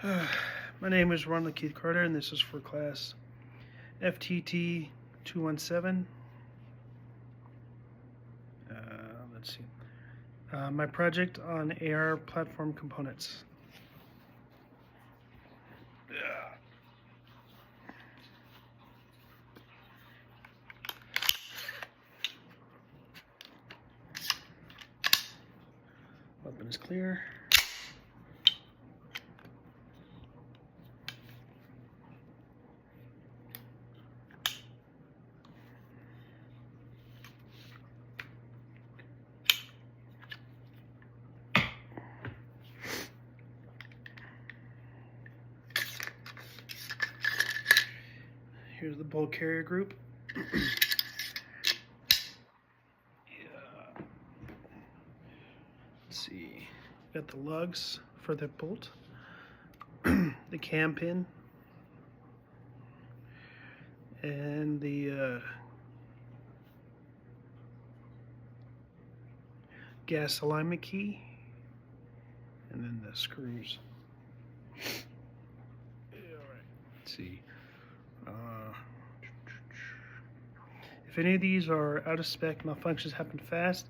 My name is Ronald Keith Carter, and this is for class FTT 217. Let's see. My project on AR platform components. Weapon is clear. Here's the bulk carrier group. Let's see. Got the lugs for the bolt, the cam pin, and the gas alignment key, and then the screws. Alright, let's see. If any of these are out of spec, malfunctions happen fast.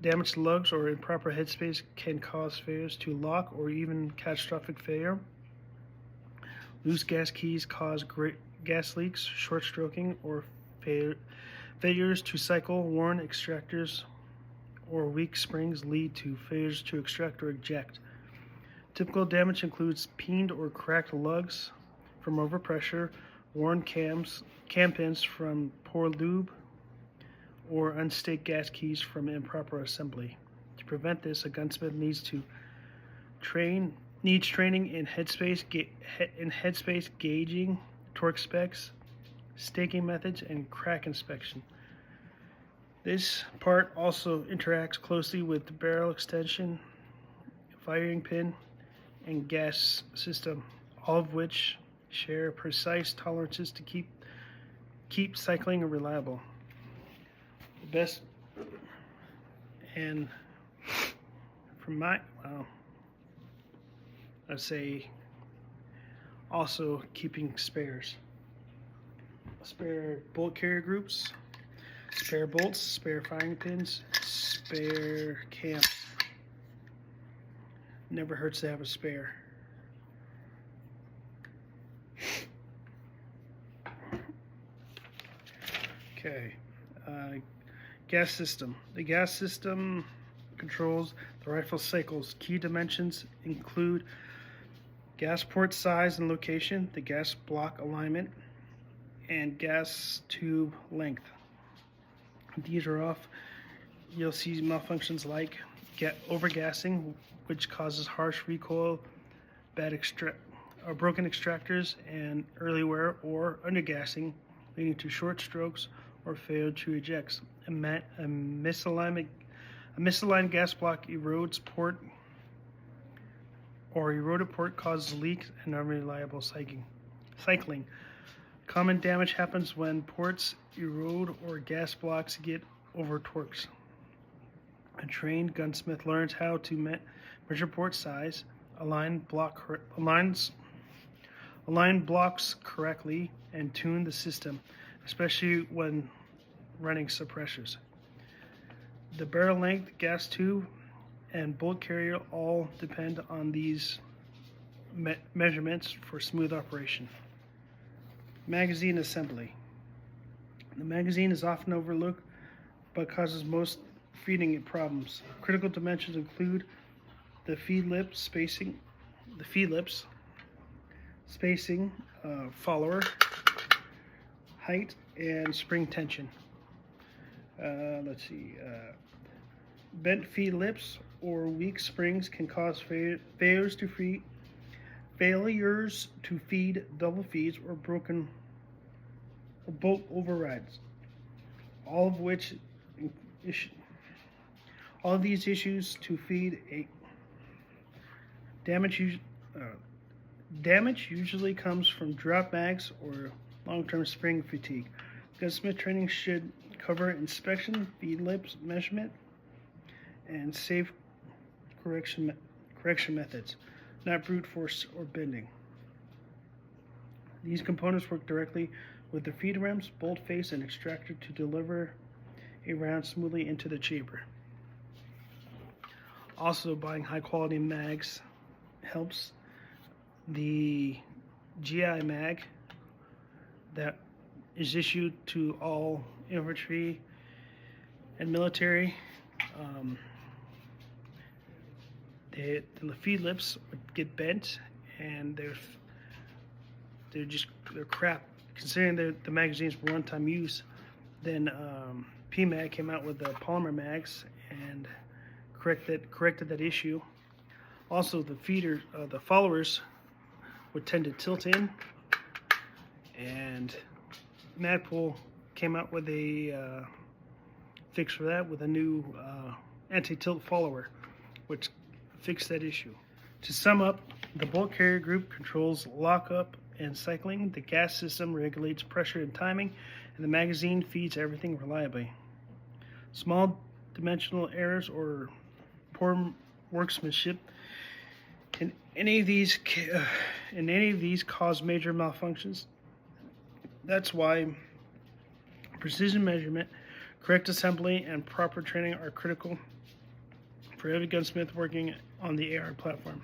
Damaged lugs or improper headspace can cause failures to lock or even catastrophic failure. Loose gas keys cause gas leaks, short stroking, or failures to cycle. Worn extractors or weak springs lead to failures to extract or eject. Typical damage includes peened or cracked lugs from overpressure, worn cam pins from poor lube, or unstaked gas keys from improper assembly. To prevent this, a gunsmith needs training in headspace gauging, torque specs, staking methods, and crack inspection. This part also interacts closely with the barrel extension, firing pin, and gas system, all of which share precise tolerances to keep cycling reliable. The best, and from my, I'd say also keeping spares. Spare bolt carrier groups, spare bolts, spare firing pins, spare cams. Never hurts to have a spare. Okay. Gas system. The gas system controls the rifle cycles. Key dimensions include gas port size and location, the gas block alignment, and gas tube length. These are off. You'll see malfunctions like overgassing, which causes harsh recoil, broken extractors, and early wear, or undergassing, leading to short strokes or failure to eject. A misaligned gas block erodes port, or eroded port causes leaks and unreliable cycling. Common damage happens when ports erode or gas blocks get over torques. A trained gunsmith learns how to measure port size, align blocks correctly, and tune the system, especially when running suppressors. The barrel length, gas tube, and bolt carrier all depend on these measurements for smooth operation. Magazine assembly. The magazine is often overlooked but causes most feeding problems. Critical dimensions include the feed lips spacing, follower, height, and spring tension. Bent feed lips or weak springs can cause failures to feed, double feeds, or bolt overrides. All of these issues to feed a damage usually comes from drop mags or long-term spring fatigue. Gunsmith training should cover inspection, feed lips measurement, and safe correction methods. not brute force or bending. These components work directly with the feed rams, bolt face, and extractor to deliver a round smoothly into the chamber. Also, buying high quality mags helps. The GI mag that is issued to all infantry and military, the feed lips would get bent, and they're crap. Considering the magazines for one-time use, then PMAG came out with the polymer mags and corrected that issue. Also, the followers would tend to tilt in, and Magpul came out with a fix for that with a new anti-tilt follower, which fixed that issue. To sum up, the bolt carrier group controls lockup and cycling, the gas system regulates pressure and timing, and the magazine feeds everything reliably. Small dimensional errors or poor workmanship in any of these cause major malfunctions. That's why precision measurement, correct assembly, and proper training are critical for every gunsmith working on the AR platform.